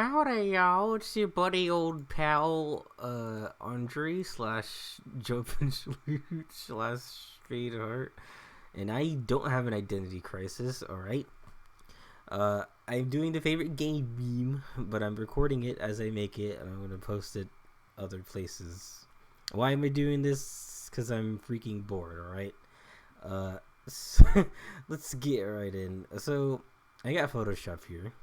Howdy, y'all. It's your buddy old pal, Andre slash Jumpin' Salute slash Spade Heart. And I don't have an identity crisis, alright? I'm doing the favorite game meme, but I'm recording it as I make it, and I'm gonna post it other places. Why am I doing this? Because I'm freaking bored, alright? So let's get right in. So, I got Photoshop here.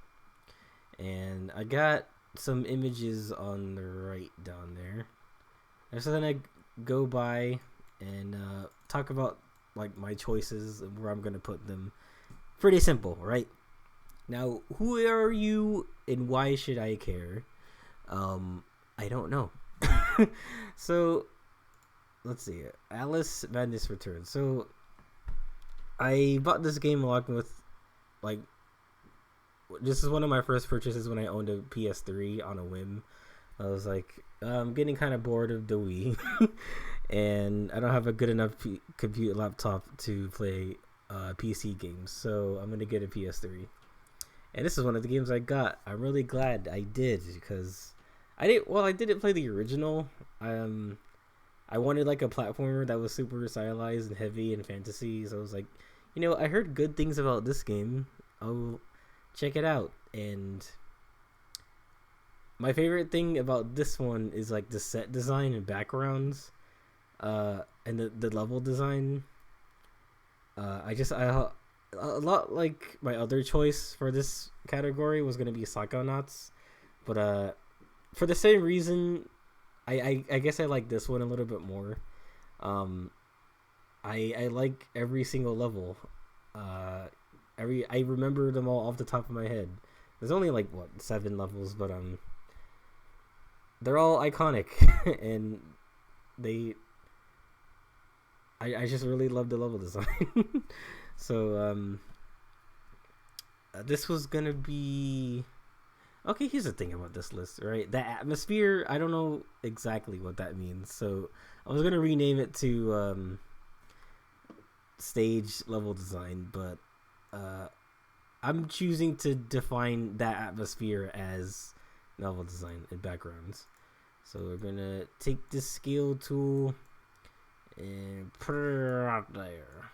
And I got some images on the right down there. And so then I go by and talk about like my choices and where I'm gonna put them. Pretty simple, right? Now, who are you and why should I care? I don't know. So let's see. Alice Madness Returns. So I bought this game along with like. This is one of my first purchases when I owned a PS3 on a whim. I was like, I'm getting kind of bored of the Wii, and I don't have a good enough compute laptop to play PC games, so I'm gonna get a PS3. And this is one of the games I got. I'm really glad I did because I didn't play the original. I wanted like a platformer that was super stylized and heavy and fantasy. So I was like, I heard good things about this game. I'll check it out. And my favorite thing about this one is like the set design and backgrounds, and the level design. I a lot like my other choice for this category was gonna be Psychonauts, but for the same reason, I guess I like this one a little bit more. I like every single level. I remember them all off the top of my head. There's only like 7 levels, but they're all iconic, and I just really love the level design. So this was gonna be okay. Here's the thing about this list, right? The atmosphere, I don't know exactly what that means, so I was gonna rename it to stage level design, but I'm choosing to define that atmosphere as level design and backgrounds. So we're gonna take this scale tool and put it out there.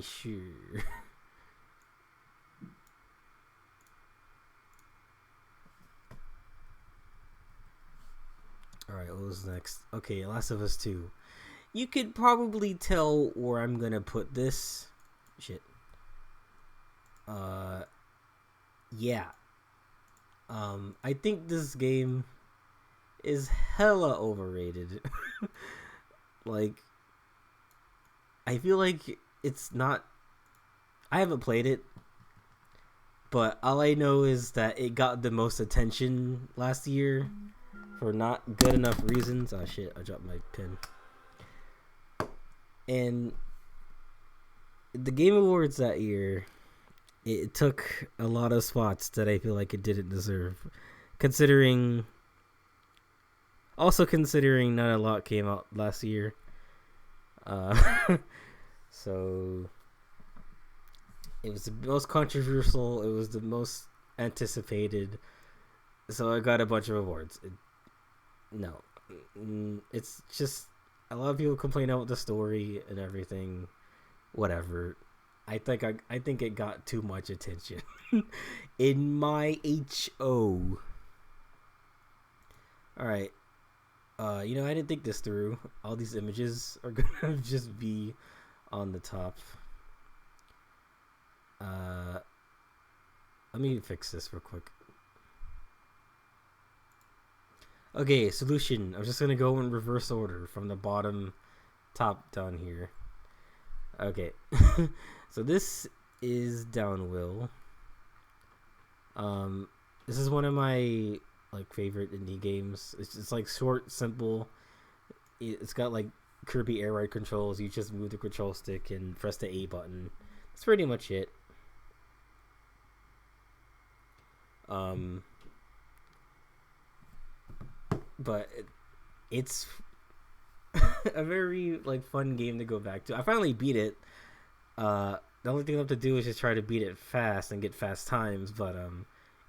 Sure. Alright, what was next? Okay, Last of Us 2. You could probably tell where I'm gonna put this. Shit. Yeah. I think this game is hella overrated. Like, I feel like it's not. I haven't played it, but all I know is that it got the most attention last year for not good enough reasons. Oh shit, I dropped my pen. And the Game Awards that year, it took a lot of spots that I feel like it didn't deserve. Considering not a lot came out last year. So it was the most controversial, it was the most anticipated. So I got a bunch of awards. It's just a lot of people complain about the story and everything. Whatever. I think it got too much attention. In my HO. Alright. I didn't think this through. All these images are gonna just be on the top. Let me fix this real quick. Okay, solution. I'm just gonna go in reverse order from the bottom top down here. Okay. So this is Downwill. This is one of my like favorite indie games. It's like short, simple. It's got like Kirby air ride controls. You just move the control stick and press the A button. That's pretty much it. But it's a very like fun game to go back to. I finally beat it. the only thing left to do is just try to beat it fast and get fast times. But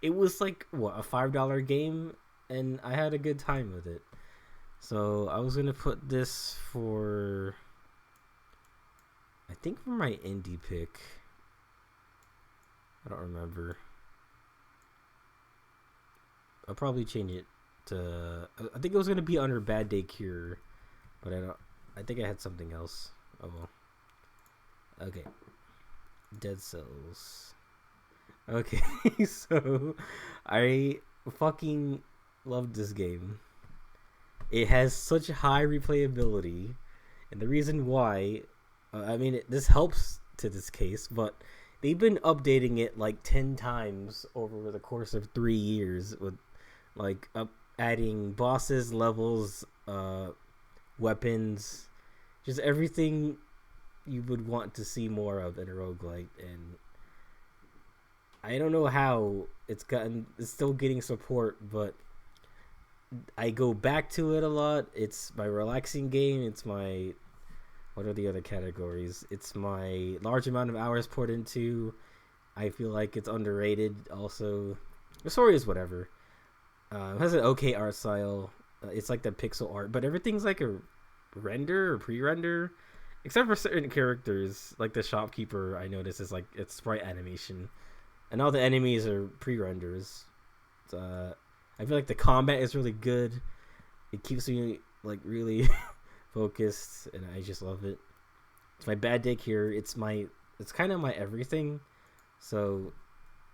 it was like what, a $5 game, and I had a good time with it. So I was gonna put this for, I think, for my indie pick. I don't remember. I'll probably change it to. I think it was gonna be under Bad Day Cure, but I don't. I think I had something else. Oh well. Okay. Dead Cells. Okay, so I fucking love this game. It has such high replayability, and the reason why, I mean, this helps to this case, but they've been updating it like 10 times over the course of 3 years with like adding bosses, levels, weapons, just everything you would want to see more of in a roguelite. And I don't know how it's still getting support, but I go back to it a lot. It's my relaxing game. It's my, what are the other categories? It's my large amount of hours poured into. I feel like it's underrated also. The story is whatever. It has an okay art style. It's like the pixel art, but everything's like a render or pre-render, except for certain characters. Like the shopkeeper, I noticed is like it's sprite animation, and all the enemies are pre-renders. I feel like the combat is really good. It keeps me like really focused, and I just love it. It's my Bad Day Cure. It's kind of my everything. So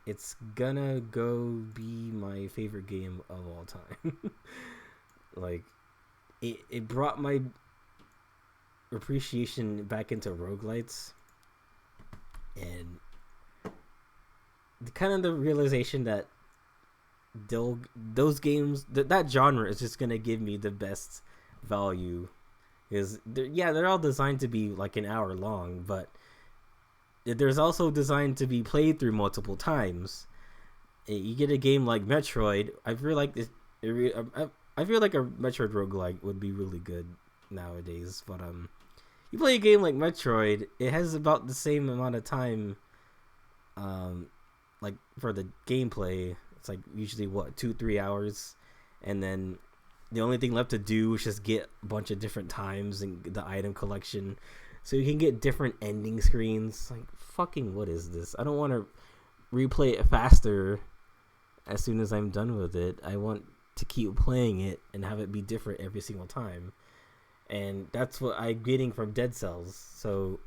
it's gonna go be my favorite game of all time. Like it brought my appreciation back into roguelites, and kind of the realization that those games, that genre is just gonna give me the best value, because they're all designed to be like an hour long, but there's also designed to be played through multiple times. You get a game like Metroid. I feel like I feel like a Metroid roguelike would be really good nowadays, but you play a game like Metroid, it has about the same amount of time, like for the gameplay. It's like usually 2-3 hours, and then the only thing left to do is just get a bunch of different times and the item collection, so you can get different ending screens. Like, fucking, what is this? I don't want to replay it faster as soon as I'm done with it. I want to keep playing it and have it be different every single time, and that's what I'm getting from Dead Cells. So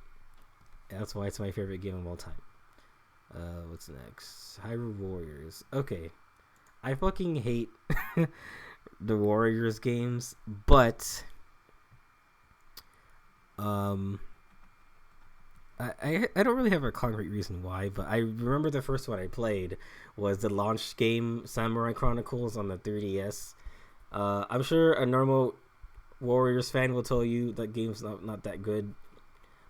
that's why it's my favorite game of all time. What's next? Hyrule Warriors. Okay, I fucking hate the Warriors games, but I don't really have a concrete reason why, but I remember the first one I played was the launch game Samurai Chronicles on the 3DS. I'm sure a normal Warriors fan will tell you that game's not that good,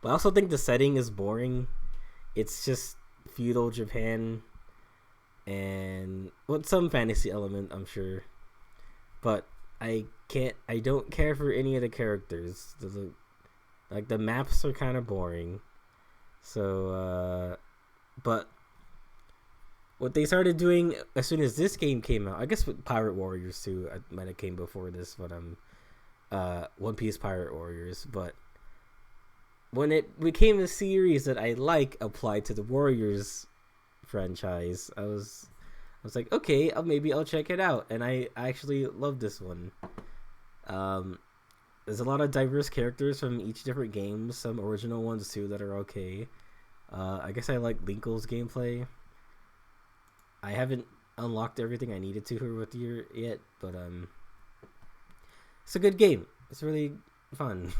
but I also think the setting is boring. It's just feudal Japan and with some fantasy element, I'm sure, but I don't care for any of the characters. Like the maps are kind of boring. So but what they started doing as soon as this game came out, I guess with Pirate Warriors too, I might have came before this, but One Piece Pirate Warriors, but when it became a series that I applied to the Warriors franchise, I was like, okay, maybe I'll check it out, and I actually love this one. There's a lot of diverse characters from each different game, some original ones too that are okay. I guess I like Linkle's gameplay. I haven't unlocked everything I needed to here with you yet, but it's a good game. It's really fun.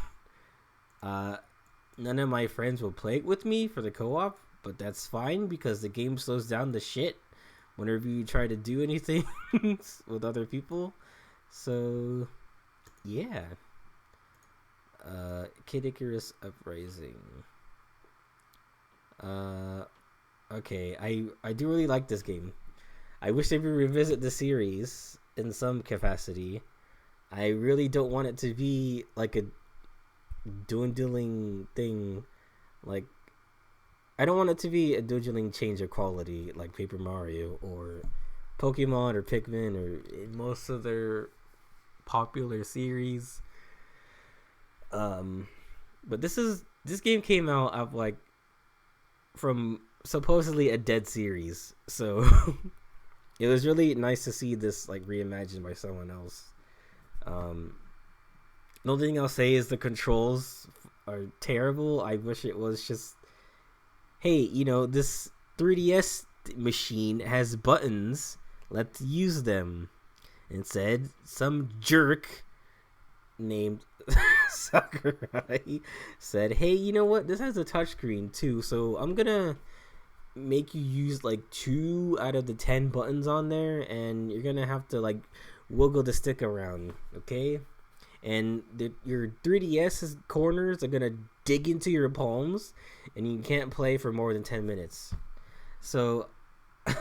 None of my friends will play it with me for the co-op, but that's fine because the game slows down the shit whenever you try to do anything with other people. So yeah. Kid Icarus Uprising. Okay, I do really like this game. I wish they would revisit the series in some capacity. I really don't want it to be like a dwindling thing, like I don't want it to be a dwindling change of quality like Paper Mario or Pokemon or Pikmin or most of their popular series. But this game came out of like from supposedly a dead series, so it was really nice to see this like reimagined by someone else. The only thing I'll say is the controls are terrible. I wish it was just, hey, this 3DS machine has buttons. Let's use them. Instead, some jerk named Sakurai said, hey, you know what? This has a touchscreen too, so I'm gonna make you use like 2 out of the 10 buttons on there, and you're gonna have to like wiggle the stick around, okay? And your 3DS corners are gonna dig into your palms, and you can't play for more than 10 minutes. So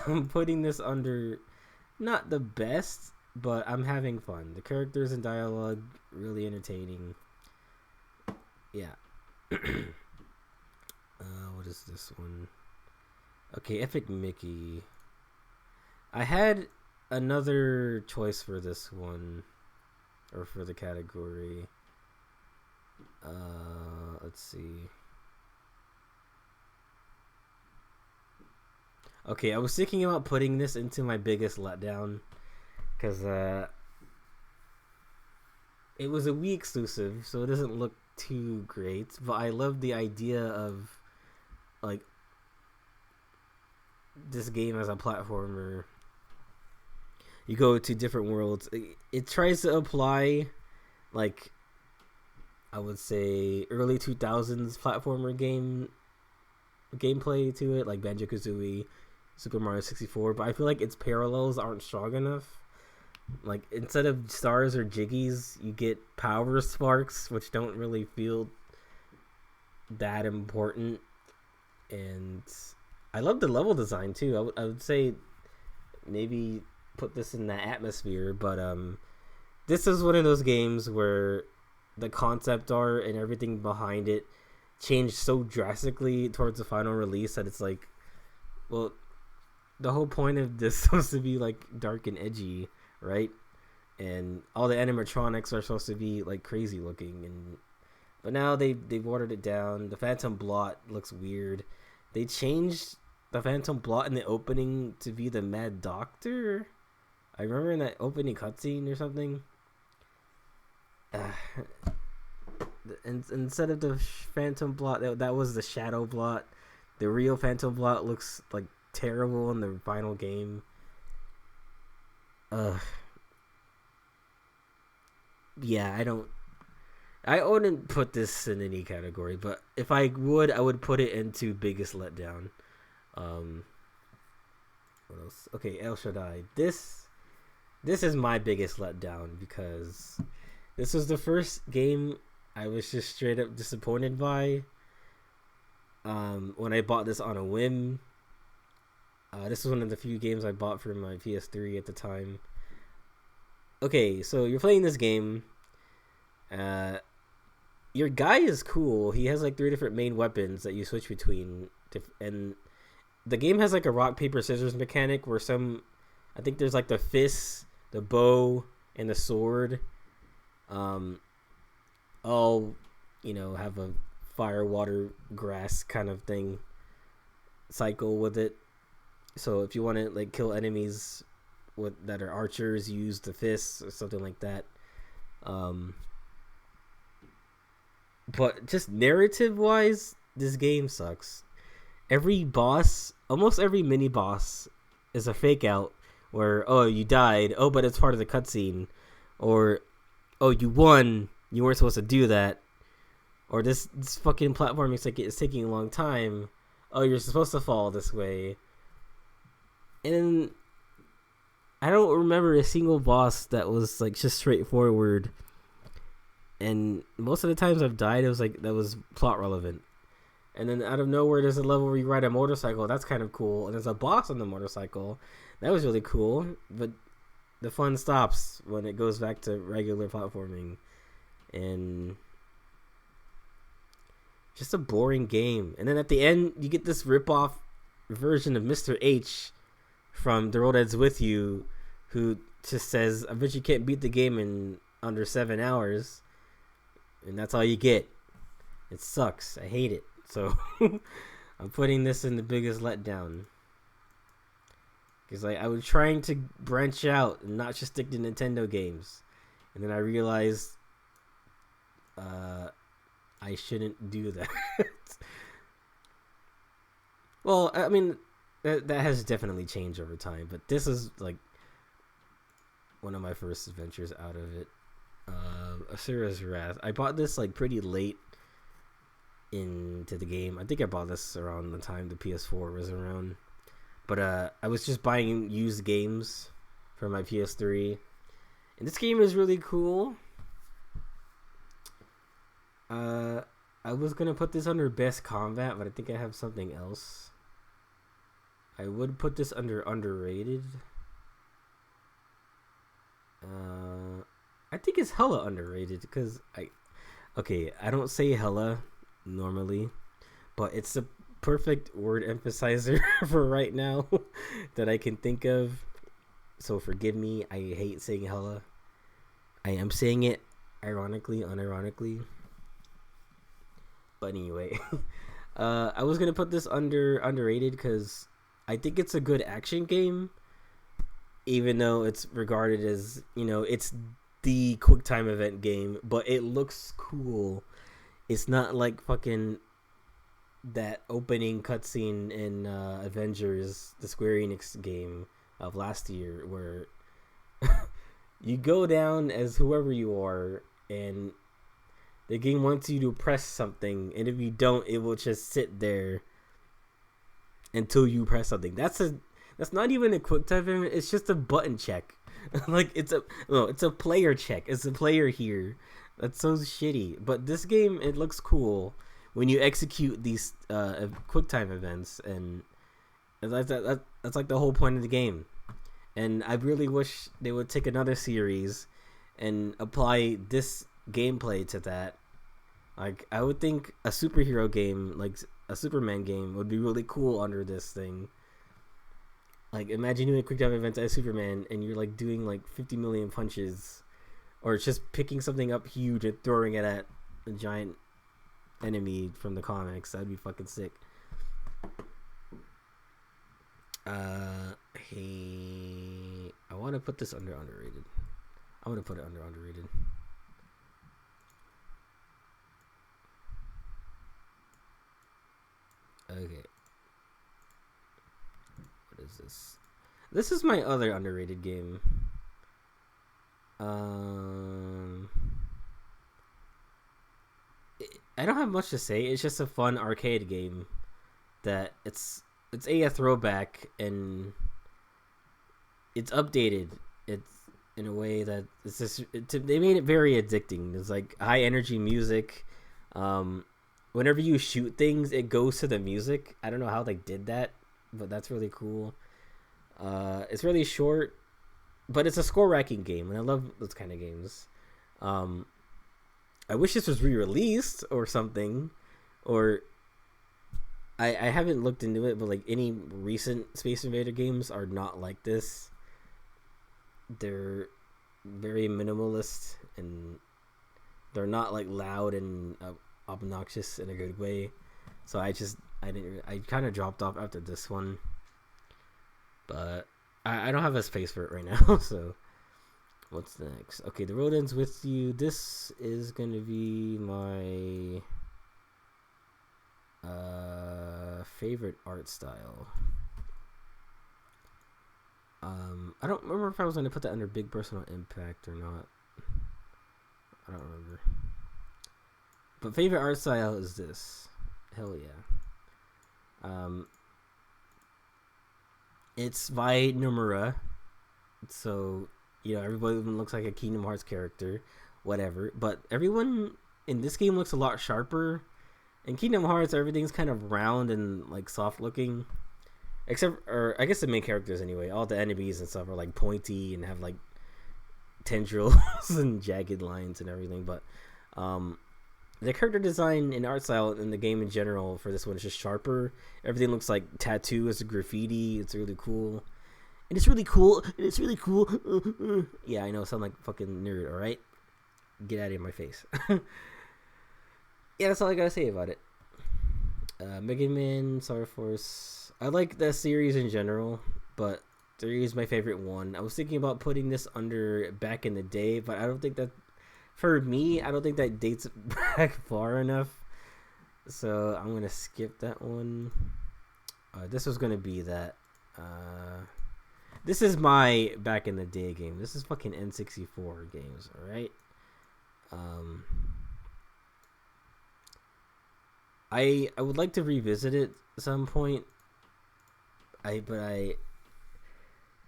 I'm putting this under not the best, but I'm having fun. The characters and dialogue really entertaining. Yeah. What is this one? Okay, Epic Mickey. I had another choice for this one, or for the category. Let's see. Okay, I was thinking about putting this into my biggest letdown, because it was a Wii exclusive, so it doesn't look too great, but I love the idea of like this game as a platformer. You go to different worlds. It tries to apply like, I would say, early 2000s platformer gameplay to it, like Banjo-Kazooie, Super Mario 64, but I feel like its parallels aren't strong enough. Like, instead of stars or jiggies, you get power sparks, which don't really feel that important. And I love the level design too. I would say maybe put this in the atmosphere, but this is one of those games where the concept art and everything behind it changed so drastically towards the final release that it's like, well, the whole point of this is supposed to be like dark and edgy, right? And all the animatronics are supposed to be like crazy looking, but now they've watered it down. The Phantom Blot looks weird. They changed the Phantom Blot in the opening to be the Mad Doctor. I remember in that opening cutscene or something. And instead of the Phantom Blot, that was the Shadow Blot. The real Phantom Blot looks like terrible in the final game. Yeah, I wouldn't put this in any category, but if I would put it into biggest letdown. What else? Okay, El Shaddai. This is my biggest letdown, because this was the first game I was just straight up disappointed by. When I bought this on a whim. This was one of the few games I bought for my PS3 at the time. Okay, so you're playing this game. Your guy is cool. He has like 3 different main weapons that you switch between, and the game has like a rock paper scissors mechanic where I think there's like the fists, the bow, and the sword. All have a fire, water, grass kind of thing cycle with it. So if you want to like kill enemies that are archers, you use the fists or something like that. But just narrative wise, this game sucks. Every boss, almost every mini boss, is a fake out where, oh, you died, oh, but it's part of the cutscene, or, oh, you won, you weren't supposed to do that, or this fucking platform looks like it's taking a long time, oh, you're supposed to fall this way. And I don't remember a single boss that was like just straightforward. And most of the times I've died, it was like that was plot relevant. And then out of nowhere, there's a level where you ride a motorcycle. That's kind of cool. And there's a boss on the motorcycle. That was really cool. But the fun stops when it goes back to regular platforming. And just a boring game. And then at the end, you get this rip-off version of Mr. H from The Road Ends With You, who just says, I bet you can't beat the game in under 7 hours. And that's all you get. It sucks. I hate it. So I'm putting this in the biggest letdown. Because I was trying to branch out and not just stick to Nintendo games. And then I realized I shouldn't do that. Well, I mean, that has definitely changed over time. But this is like one of my first adventures out of it. Asura's Wrath. I bought this like pretty late into the game. I think I bought this around the time the PS4 was around. But I was just buying used games for my PS3. And this game is really cool. I was going to put this under Best Combat, but I think I have something else. I would put this under Underrated. I think it's hella underrated because I don't say hella normally, but it's a perfect word emphasizer for right now that I can think of. So forgive me, I hate saying hella. I am saying it ironically, unironically. But anyway, I was gonna put this under underrated because I think it's a good action game, even though it's regarded as, it's the quick time event game, but it looks cool. It's not like fucking that opening cutscene in Avengers, the Square Enix game of last year, where you go down as whoever you are, and the game wants you to press something, and if you don't, it will just sit there until you press something. That's not even a quick time event. It's just a button check. Like it's a player check. It's a player here. That's so shitty. But this game, it looks cool when you execute these quick time events, and that's like the whole point of the game. And I really wish they would take another series and apply this gameplay to that. Like, I would think a superhero game, like a Superman game, would be really cool under this thing. Like, imagine doing a quick time event as Superman, and you're like doing like 50 million punches, or just picking something up huge and throwing it at a giant enemy from the comics. That'd be fucking sick. Hey, I want to put this under underrated. I'm gonna put it under underrated. Okay. What is this? This is my other underrated game. I don't have much to say. It's just a fun arcade game that it's a throwback, and it's updated. It's in a way that it's just they made it very addicting. It's like high energy music. Whenever you shoot things, it goes to the music. I don't know how they did that, but that's really cool. It's really short, but it's a score racking game, and I love those kind of games. I wish this was re-released or something, or I haven't looked into it, but like any recent Space Invader games are not like this. They're very minimalist, and they're not like loud and obnoxious in a good way. So I kind of dropped off after this one, but I don't have a space for it right now. So what's next? Okay, The Road Ends With You. This is gonna be my favorite art style. I don't remember if I was gonna put that under big personal impact or not. I don't remember. But favorite art style is this. Hell yeah. It's by Nomura. So, everybody looks like a Kingdom Hearts character. Whatever. But everyone in this game looks a lot sharper. In Kingdom Hearts, everything's kind of round and like soft looking. Or I guess the main characters anyway. All the enemies and stuff are like pointy and have like tendrils and jagged lines and everything. But the character design and art style in the game in general for this one is just sharper. Everything looks like tattoo as a graffiti. It's really cool. And it's really cool. And it's really cool. Yeah, I know. I sound like a fucking nerd, alright? Get out of my face. Yeah, that's all I gotta say about it. Mega Man, Star Force. I like the series in general, but 3 is my favorite one. I was thinking about putting this under back in the day, but I don't think that, for me, I don't think that dates back far enough. So I'm gonna skip that one. This was gonna be that. This is my back in the day game. This is fucking N64 games, alright? I would like to revisit it at some point. That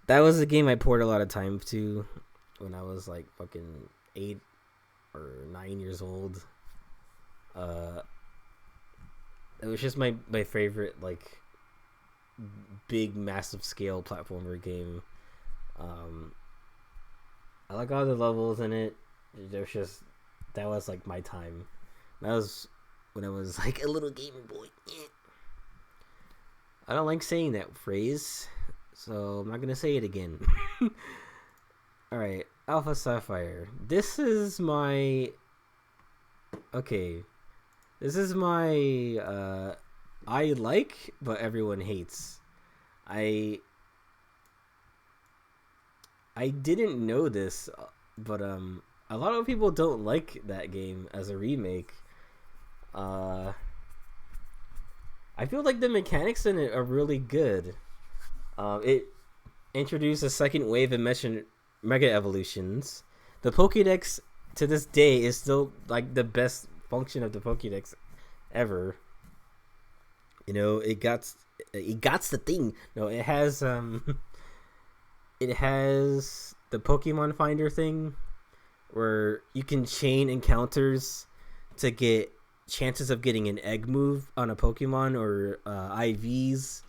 was a game I poured a lot of time to when I was like fucking 8 or 9 years old. It was just my favorite like big massive scale platformer game. I like all the levels in it. That was like my time. That was when I was like a little gamer boy. I don't like saying that phrase, so I'm not gonna say it again. Alright, Alpha Sapphire. This is my I like but everyone hates. I didn't know this, but a lot of people don't like that game as a remake. I feel like the mechanics in it are really good. It introduced a second wave of Mega Evolutions. The Pokédex to this day is still like the best function of the Pokédex ever. You know, it got the thing. No, it has the Pokemon Finder thing where you can chain encounters to get chances of getting an egg move on a Pokemon or IVs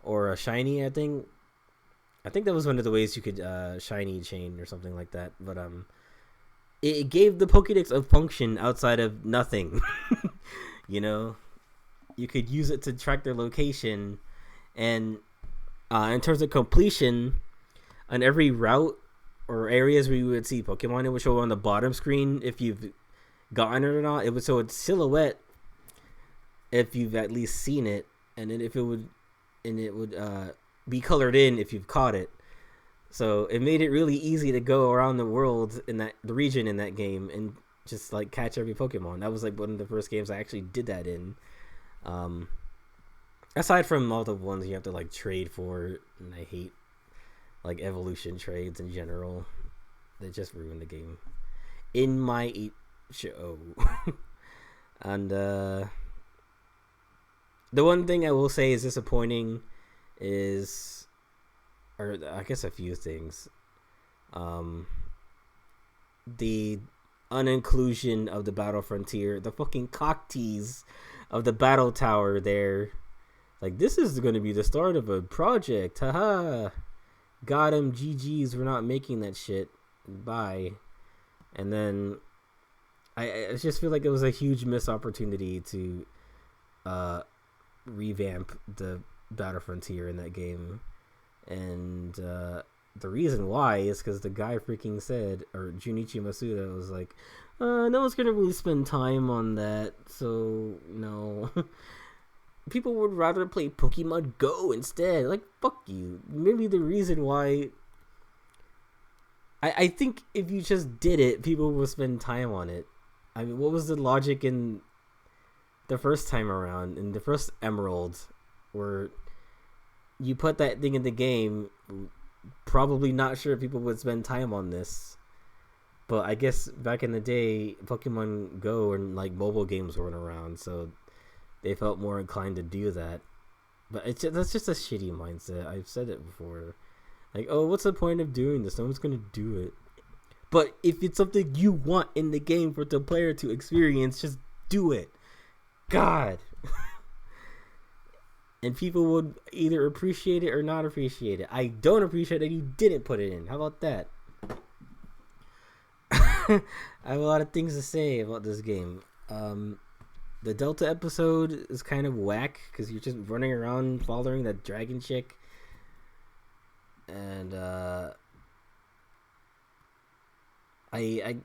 or a shiny. I think that was one of the ways you could shiny chain or something like that. But it gave the Pokédex a function outside of nothing. You know, you could use it to track their location, and in terms of completion, on every route or areas where you would see Pokemon, it would show on the bottom screen if you've gotten it or not. It would show its silhouette if you've at least seen it, and then it would be colored in if you've caught it. So it made it really easy to go around the world in the region in that game and just like catch every Pokemon. That was like one of the first games I actually did that in. Aside from all the ones you have to like trade for, and I hate like evolution trades in general. They just ruined the game in my show. And the one thing I will say is disappointing is, or I guess a few things, the uninclusion of the Battle Frontier, the fucking cock tease of the battle tower there. Like, this is going to be the start of a project. Haha. Got him. GG's. We're not making that shit. Bye. And then I just feel like it was a huge missed opportunity to revamp the Battle Frontier in that game. And the reason why is because the guy freaking said, or Junichi Masuda was like, no one's gonna really spend time on that, so no. People would rather play Pokemon Go instead. Like, fuck you. Maybe the reason why, I think if you just did it, people will spend time on it. I mean, what was the logic in the first time around, in the first Emerald, where you put that thing in the game, probably not sure if people would spend time on this. But I guess back in the day, Pokemon Go and like mobile games weren't around, so they felt more inclined to do that. But that's just a shitty mindset. I've said it before. Like, oh, what's the point of doing this? No one's gonna do it. But if it's something you want in the game for the player to experience, just do it. God. And people would either appreciate it or not appreciate it. I don't appreciate that you didn't put it in. How about that? I have a lot of things to say about this game. Um, the Delta episode is kind of whack because you're just running around following that dragon chick, and I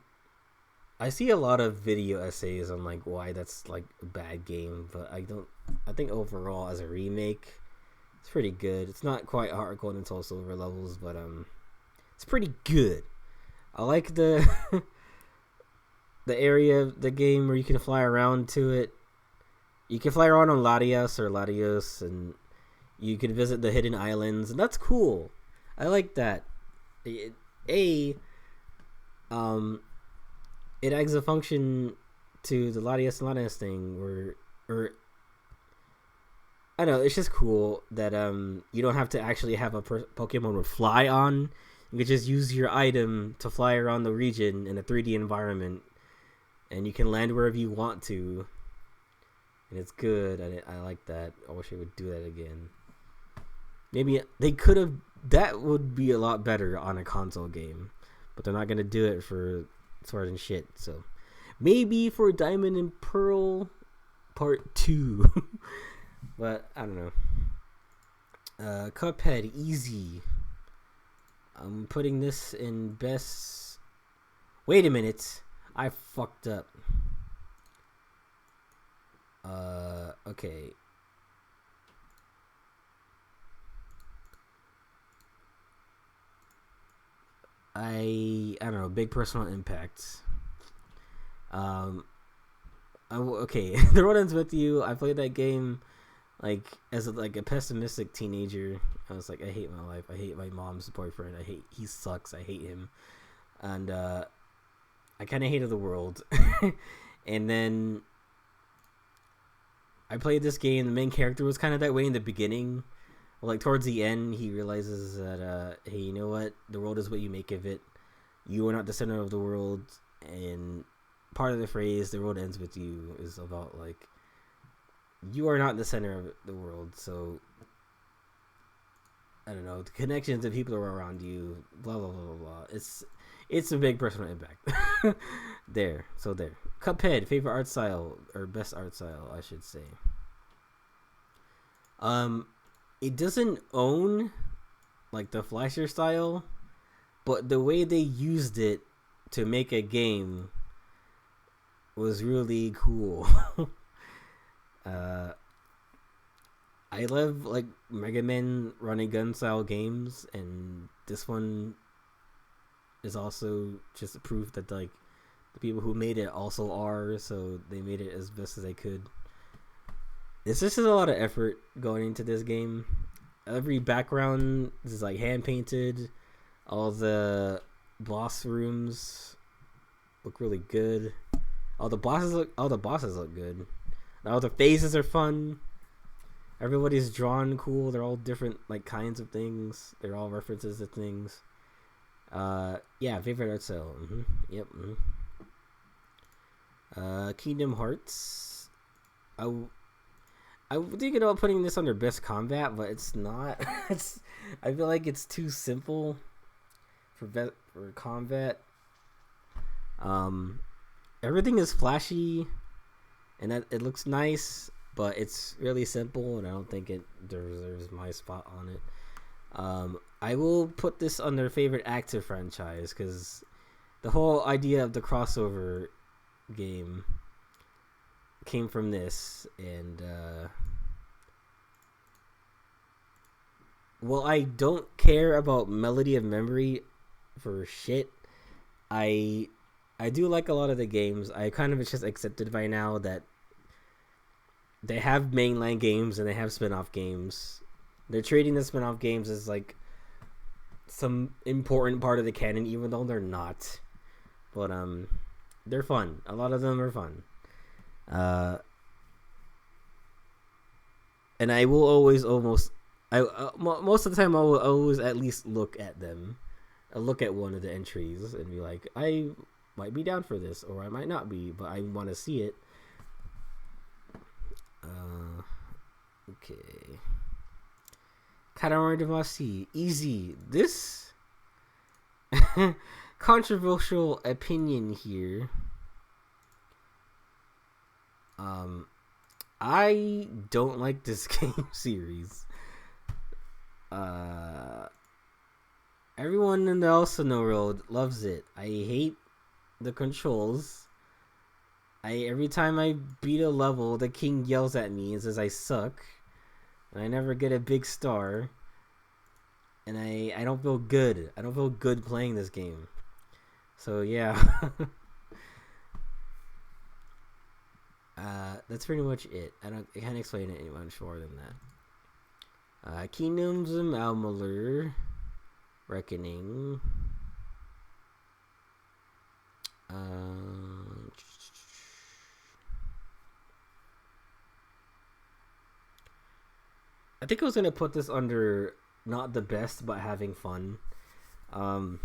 I see a lot of video essays on like why that's like a bad game, but I don't. I think overall as a remake, it's pretty good. It's not quite Heart Gold and Soul Silver levels, but it's pretty good. I like the the area of the game where you can fly around to it. You can fly around on Latios or Latios, and you can visit the hidden islands, and that's cool. I like that. It adds a function to the Latias and Latias thing, or I don't know. It's just cool that you don't have to actually have a Pokemon with fly on. You can just use your item to fly around the region in a 3D environment, and you can land wherever you want to. And it's good. I like that. I wish they would do that again. Maybe they could have. That would be a lot better on a console game, but they're not gonna do it for Sword and shit. So maybe for Diamond and Pearl Part 2. But I don't know. Cuphead, easy. I'm putting this in best. Wait a minute, I fucked up. Okay. I don't know. Big personal impact. Okay. The Road Ends With You. I played that game like as a pessimistic teenager. I was like, I hate my life. I hate my mom's boyfriend. He sucks. I hate him, and I kind of hated the world. And then I played this game. The main character was kind of that way in the beginning. Like towards the end, he realizes that hey, you know what? The world is what you make of it. You are not the center of the world, and part of the phrase "the world ends with you" is about like you are not the center of the world. So I don't know, the connections of people are around you. Blah blah blah blah blah. It's a big personal impact. There. Cuphead, favorite art style or best art style, I should say. It doesn't own like the Fleischer style, but the way they used it to make a game was really cool. I love like Mega Man run and gun style games, and this one is also just a proof that like the people who made it also are, so they made it as best as they could. It's just a lot of effort going into this game. Every background is like hand painted. All the boss rooms look really good. All the bosses look good. All the phases are fun. Everybody's drawn cool. They're all different like kinds of things. They're all references to things. Yeah, favorite art style. Yep. Kingdom Hearts. I was thinking about putting this under best combat, but it's not. I feel like it's too simple for combat. Everything is flashy, and that it looks nice, but it's really simple, and I don't think it deserves my spot on it. I will put this under favorite active franchise because the whole idea of the crossover game came from this, and well, I don't care about Melody of Memory for shit. I do like a lot of the games. I kind of just accepted by now that they have mainline games and they have spin-off games. They're treating the spin-off games as like some important part of the canon, even though they're not. But they're fun. A lot of them are fun. And I will always most of the time I will always at least look at them. I'll look at one of the entries and be like, I might be down for this, or I might not be, but I want to see it. Okay. Katamari Damacy, easy. This controversial opinion here. Um, I don't like this game series. Uh, Everyone in the Elsinore world loves it. I hate the controls. Every time I beat a level, the king yells at me and says I suck, and I never get a big star. And I don't feel good. I don't feel good playing this game. So yeah, that's pretty much it. I can't explain it any much more than that. Kingdoms of Malmalur, Reckoning. I think I was gonna put this under not the best, but having fun. Um,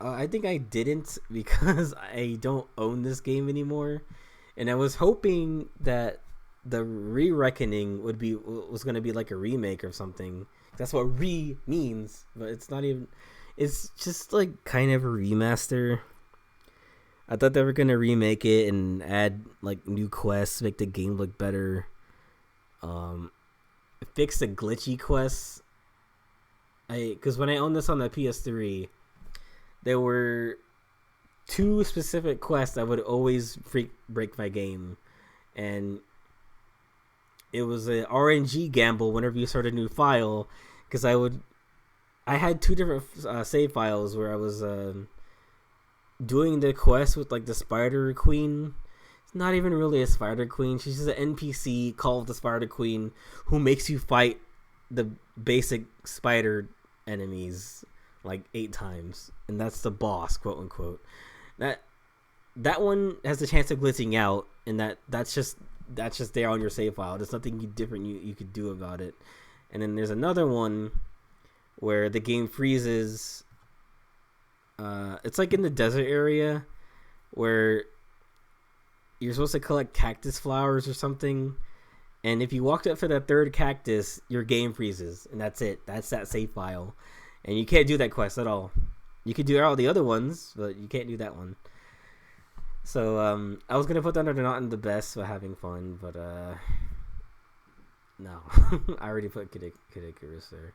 I think I didn't because I don't own this game anymore, and I was hoping that the re-reckoning was gonna be like a remake or something. That's what re means, but it's not even. It's just like kind of a remaster. I thought they were gonna remake it and add like new quests, make the game look better. Fix the glitchy quests. Because when I owned this on the PS3, there were two specific quests that would always break my game, and it was an RNG gamble whenever you start a new file. Because I had two different save files where I was doing the quest with like the Spider Queen. It's not even really a Spider Queen. She's just an NPC called the Spider Queen who makes you fight the basic spider enemies like 8 times, and that's the boss, quote unquote. That one has the chance of glitching out, and that's just there on your save file. There's nothing different you could do about it. And then there's another one where the game freezes. It's like in the desert area where you're supposed to collect cactus flowers or something, and if you walked up for that third cactus, your game freezes, and that's it. That's that save file, and you can't do that quest at all. You could do all the other ones, but you can't do that one. So I was gonna put that under not in the best for having fun, but no. I already put Kid Icarus there.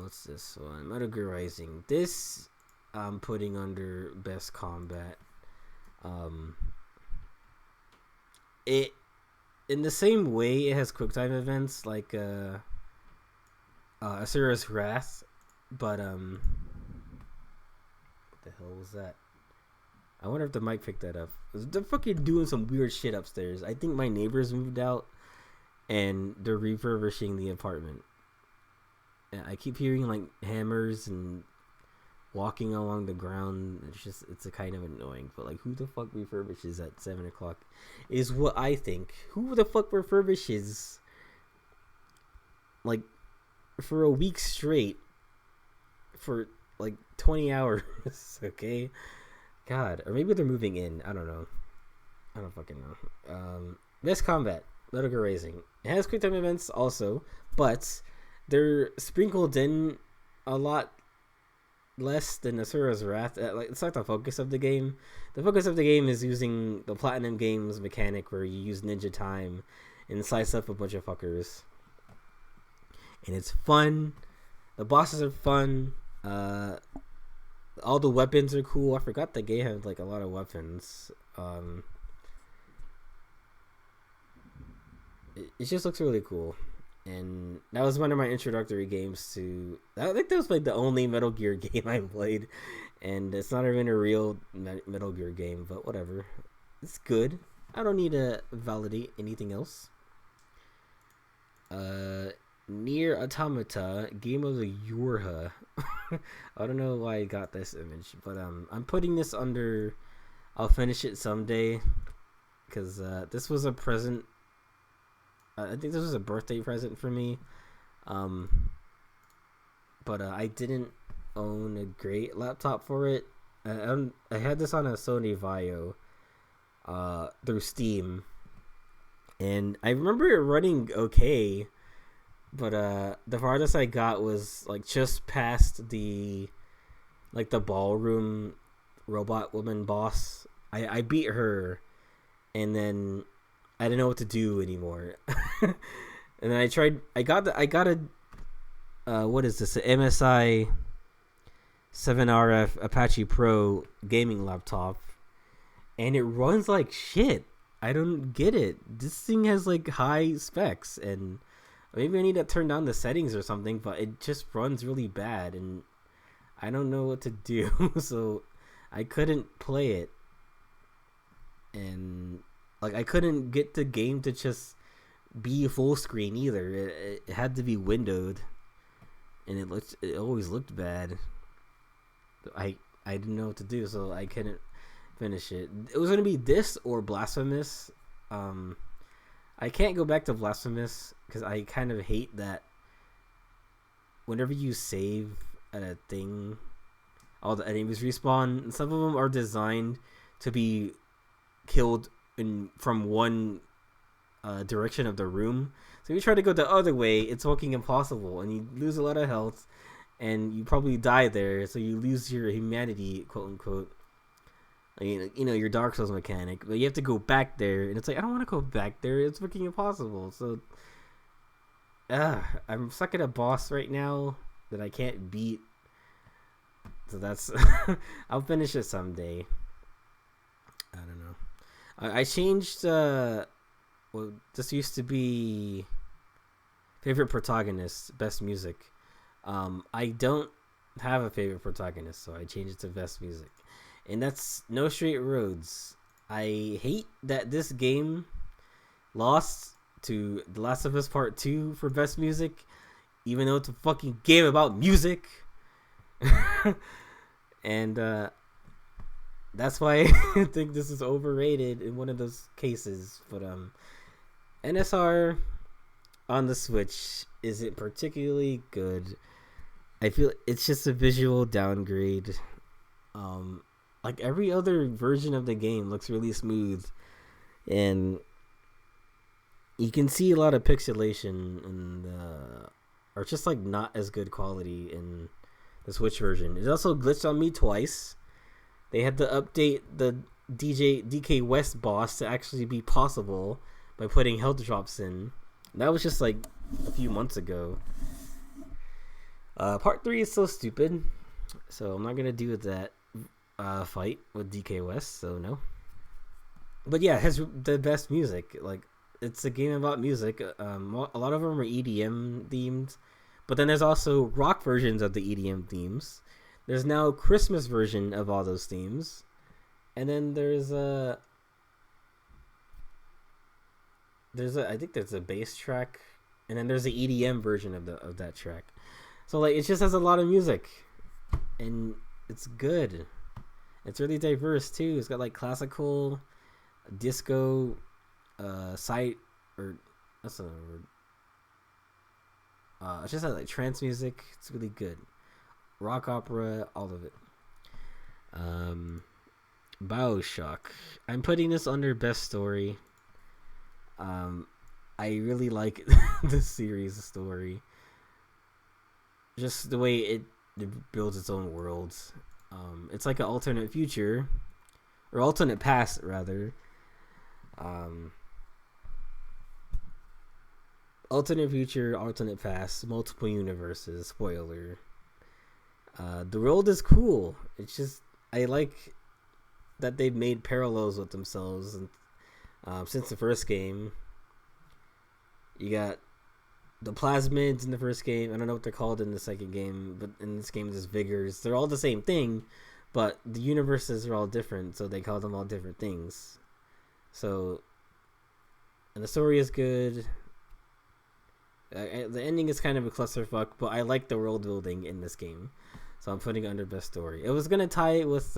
What's this one? Metal Gear Rising. This I'm putting under best combat. It in the same way it has QuickTime events like Asura's Wrath, but what the hell was that? I wonder if the mic picked that up. They're fucking doing some weird shit upstairs. I think my neighbors moved out and they're refurbishing the apartment. And I keep hearing like hammers and walking along the ground. It's a kind of annoying, but like, who the fuck refurbishes at 7:00 is what I think. Who the fuck refurbishes like for a week straight for like 20 hours? Okay, God, or maybe they're moving in. I don't know. I don't fucking know. Best combat, Metal Gear Rising. It has quick time events also, but they're sprinkled in a lot less than Asura's Wrath. It's not the focus of the game. The focus of the game is using the Platinum Games mechanic where you use ninja time and slice up a bunch of fuckers. And it's fun. The bosses are fun. All the weapons are cool. I forgot the game had like a lot of weapons. It just looks really cool. And that was one of my introductory games to. I think that was like the only Metal Gear game I played, and it's not even a real Metal Gear game, but whatever. It's good. I don't need to validate anything else. Nier Automata, Game of the Year. I don't know why I got this image, but I'm putting this under. I'll finish it someday, because this was a present. I think this was a birthday present for me, but I didn't own a great laptop for it. I had this on a Sony Vaio through Steam, and I remember it running okay, but the farthest I got was like just past the ballroom robot woman boss. I beat her, and then I didn't know what to do anymore. And then I got a what is this? An MSI 7RF Apache Pro gaming laptop, and it runs like shit. I don't get it. This thing has like high specs, and maybe I need to turn down the settings or something, but it just runs really bad, and I don't know what to do. So I couldn't play it, and like I couldn't get the game to just be full screen either. It had to be windowed, and it always looked bad. I didn't know what to do, so I couldn't finish it. It was gonna be this or Blasphemous. I can't go back to Blasphemous because I kind of hate that whenever you save a thing, all the enemies respawn. Some of them are designed to be killed from one direction of the room. So if you try to go the other way, it's fucking impossible, and you lose a lot of health, and you probably die there. So you lose your humanity, quote unquote. You know, your Dark Souls mechanic, but you have to go back there, and it's like I don't want to go back there. It's fucking impossible. So, I'm stuck at a boss right now that I can't beat. So that's I'll finish it someday. I don't know. I changed. Well, this used to be favorite protagonist, best music. I don't have a favorite protagonist, so I changed it to best music. And that's No Straight Roads. I hate that this game lost to The Last of Us Part 2 for best music, even though it's a fucking game about music. And that's why I think this is overrated in one of those cases. But NSR on the Switch isn't particularly good. I feel it's just a visual downgrade. Like every other version of the game looks really smooth, and you can see a lot of pixelation and or just like not as good quality in the Switch version. It also glitched on me twice. They had to update the DK West boss to actually be possible by putting health drops in. That was just like a few months ago. Part 3 is so stupid, so I'm not gonna do that fight with DK West, so no. But yeah, it has the best music. Like, it's a game about music. A lot of them are EDM themed, but then there's also rock versions of the EDM themes. There's now a Christmas version of all those themes, and then there's a I think there's a bass track, and then there's the EDM version of that track. So like, it just has a lot of music, and it's good. It's really diverse too. It's got like classical, disco, site, or that's not a word. It's just like trance music. It's really good. Rock opera, all of it. BioShock. I'm putting this under best story. I really like this series story. Just the way it builds its own worlds. It's like an alternate future, or alternate past rather. Alternate future, alternate past, multiple universes. Spoiler. The world is cool. It's just I like that they've made parallels with themselves, and since the first game, you got the plasmids in the first game. I don't know what they're called in the second game, but in this game there's vigors. They're all the same thing, but the universes are all different, so they call them all different things. So, and the story is good. The ending is kind of a clusterfuck, but I like the world building in this game, so I'm putting it under best story. It was gonna tie it with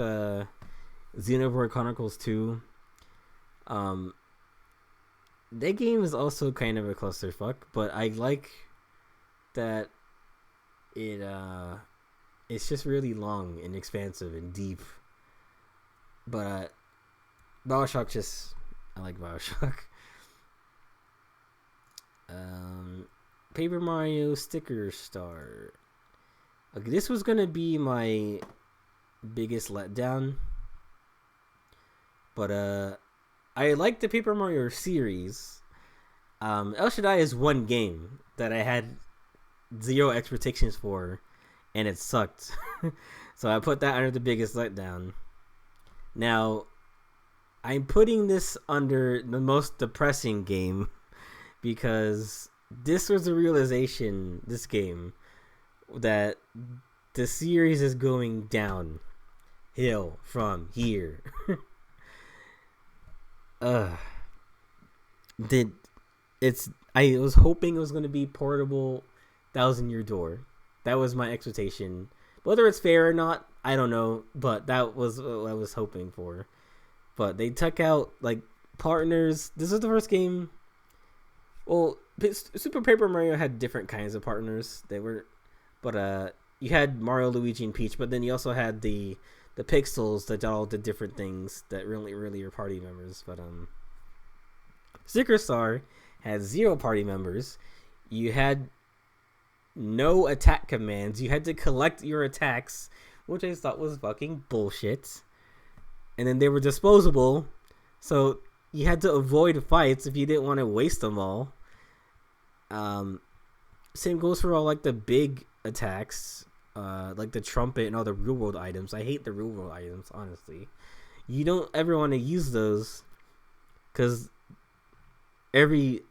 Xenoblade Chronicles 2. That game is also kind of a clusterfuck, but I like that it's just really long and expansive and deep. But BioShock I like BioShock. Paper Mario Sticker Star. Okay, this was gonna be my biggest letdown, but I like the Paper Mario series. El Shaddai is one game that I had zero expectations for, and it sucked. So I put that under the biggest letdown. Now, I'm putting this under the most depressing game because this was a realization, this game, that the series is going downhill from here. Did it's I was hoping it was going to be portable Thousand Year Door. That was my expectation. Whether it's fair or not, I don't know, but that was what I was hoping for. But they took out like partners. This is the first game. Well, Super Paper Mario had different kinds of partners. But you had Mario, Luigi, and Peach. But then you also had the Pixels that all did different things that really are party members. But Sticker Star had 0 party members. You had no attack commands. You had to collect your attacks, which I thought was fucking bullshit. And then they were disposable, so you had to avoid fights if you didn't want to waste them all. Same goes for all like the big attacks, like the trumpet and all the real world items. I hate the real world items, honestly. You don't ever want to use those because every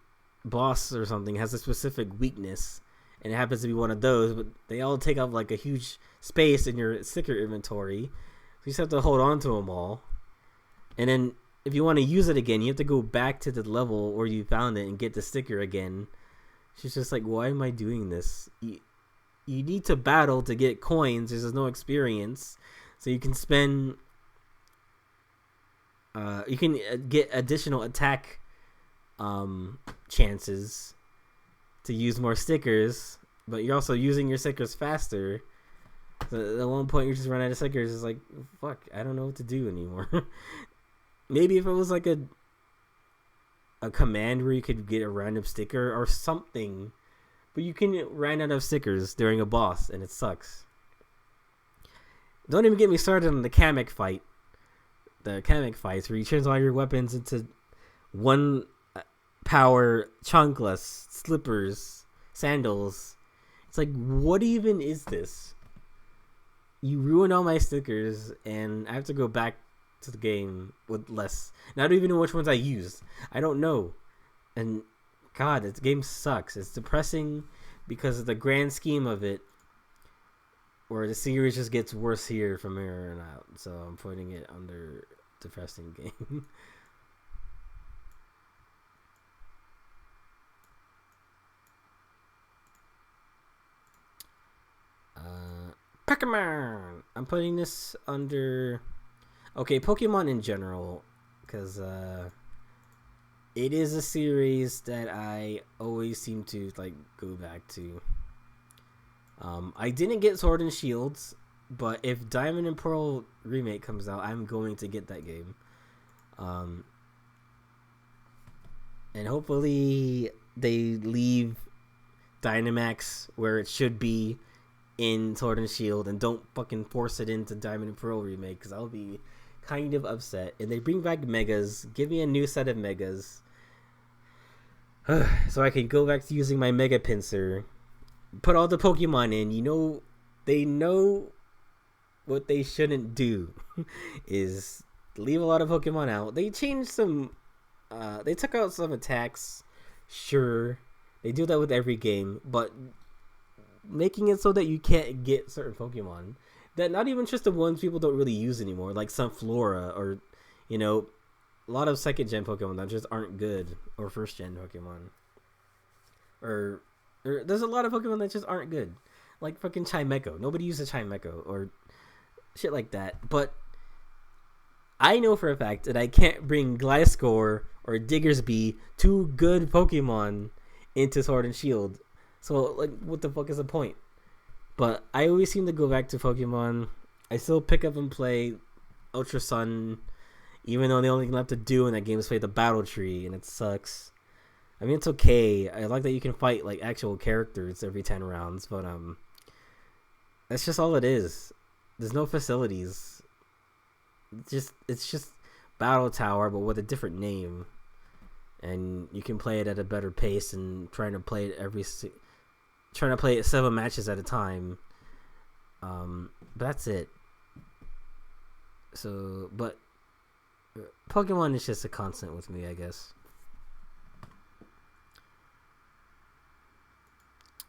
boss or something has a specific weakness, and it happens to be one of those, but they all take up like a huge space in your sticker inventory. So you just have to hold on to them all. And then if you want to use it again, you have to go back to the level where you found it and get the sticker again. She's just like, why am I doing this? You need to battle to get coins. There's no experience. So you can spend... you can get additional attack chances to use more stickers, but you're also using your stickers faster. So at one point you just run out of stickers. It's like, fuck, I don't know what to do anymore. Maybe if it was like a command where you could get a random sticker or something, but you can run out of stickers during a boss, and it sucks. Don't even get me started on the Kamek fight. The Kamek fights where you turn all your weapons into one power chunkless slippers, sandals. It's like, what even is this? You ruined all my stickers, and I have to go back to the game with less. And I don't even know which ones I used. I don't know. And God, this game sucks. It's depressing because of the grand scheme of it, where the series just gets worse here from here on out. So I'm putting it under depressing game. Pokemon. I'm putting this under Pokemon in general, because it is a series that I always seem to like go back to. I didn't get Sword and Shields, but if Diamond and Pearl remake comes out, I'm going to get that game. And hopefully they leave Dynamax where it should be in Sword and Shield and don't fucking force it into Diamond and Pearl remake, because I'll be kind of upset. And they bring back Megas. Give me a new set of Megas so I can go back to using my Mega Pincer. Put all the Pokemon in. They know what they shouldn't do is leave a lot of Pokemon out. They changed some they took out some attacks. Sure, they do that with every game, but making it so that you can't get certain Pokemon that not even just the ones people don't really use anymore, like Sunflora, or a lot of second gen Pokemon that just aren't good, or first gen Pokemon, or there's a lot of Pokemon that just aren't good, like fucking Chimecho. Nobody uses Chimecho or shit like that. But I know for a fact that I can't bring Gliscor or Diggersby, two good Pokemon, into Sword and Shield. So, like, what the fuck is the point? But I always seem to go back to Pokemon. I still pick up and play Ultra Sun, even though the only thing left to do in that game is play the Battle Tree, and it sucks. I mean, it's okay. I like that you can fight, like, actual characters every 10 rounds, but, that's just all it is. There's no facilities. It's just Battle Tower, but with a different name, and you can play it at a better pace and trying to play it 7 matches at a time. But that's it. So, but Pokemon is just a constant with me, I guess.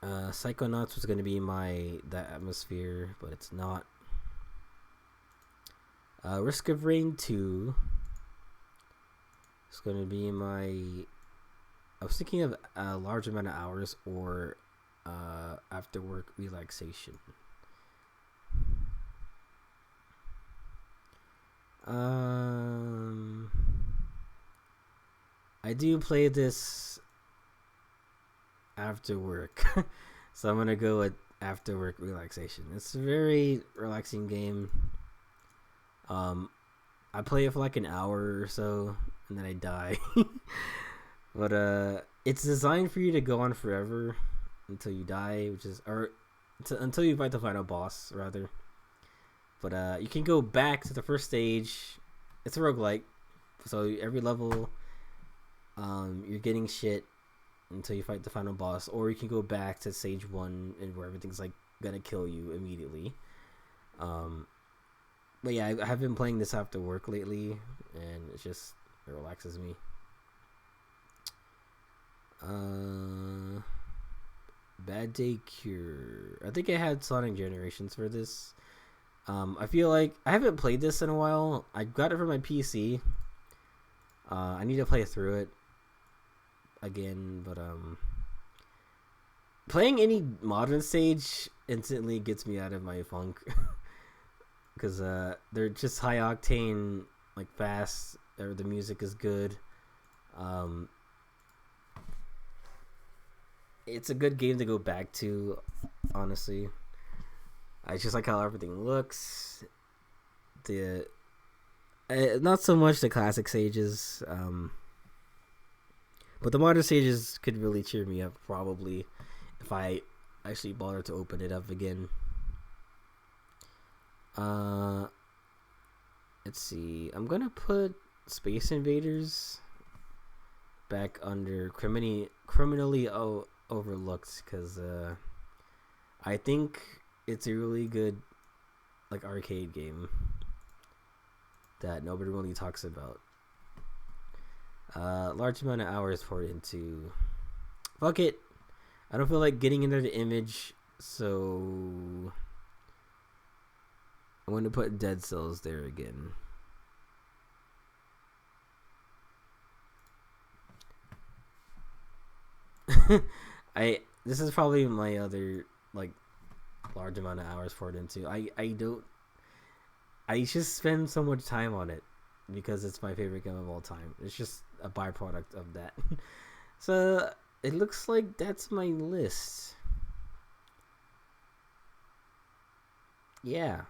Psychonauts was gonna be that atmosphere, but it's not. Risk of Rain 2 is gonna be I was thinking of a large amount of hours or after work relaxation. I do play this after work, so I'm gonna go with after work relaxation. It's a very relaxing game. I play it for like an hour or so, and then I die. But it's designed for you to go on forever until you die, until you fight the final boss, rather. But you can go back to the first stage. It's a roguelike, so every level, you're getting shit until you fight the final boss, or you can go back to stage 1 and where everything's like gonna kill you immediately. But yeah, I have been playing this after work lately, and it relaxes me. Bad Day Cure. I think I had Sonic Generations for this. I feel like I haven't played this in a while. I got it for my PC. I need to play through it again, but playing any modern stage instantly gets me out of my funk. Because they're just high octane, like fast, or the music is good. It's a good game to go back to, honestly. I just like how everything looks. Not so much the classic stages, but the modern stages could really cheer me up, probably, if I actually bother to open it up again. Let's see. I'm gonna put Space Invaders back under criminally overlooked, because I think it's a really good like arcade game that nobody really talks about. Large amount of hours poured into. Fuck it. I don't feel like getting into the image, so I'm going to put Dead Cells there again. This is probably my other like large amount of hours poured into. I just spend so much time on it because it's my favorite game of all time. It's just a byproduct of that. So it looks like that's my list. Yeah.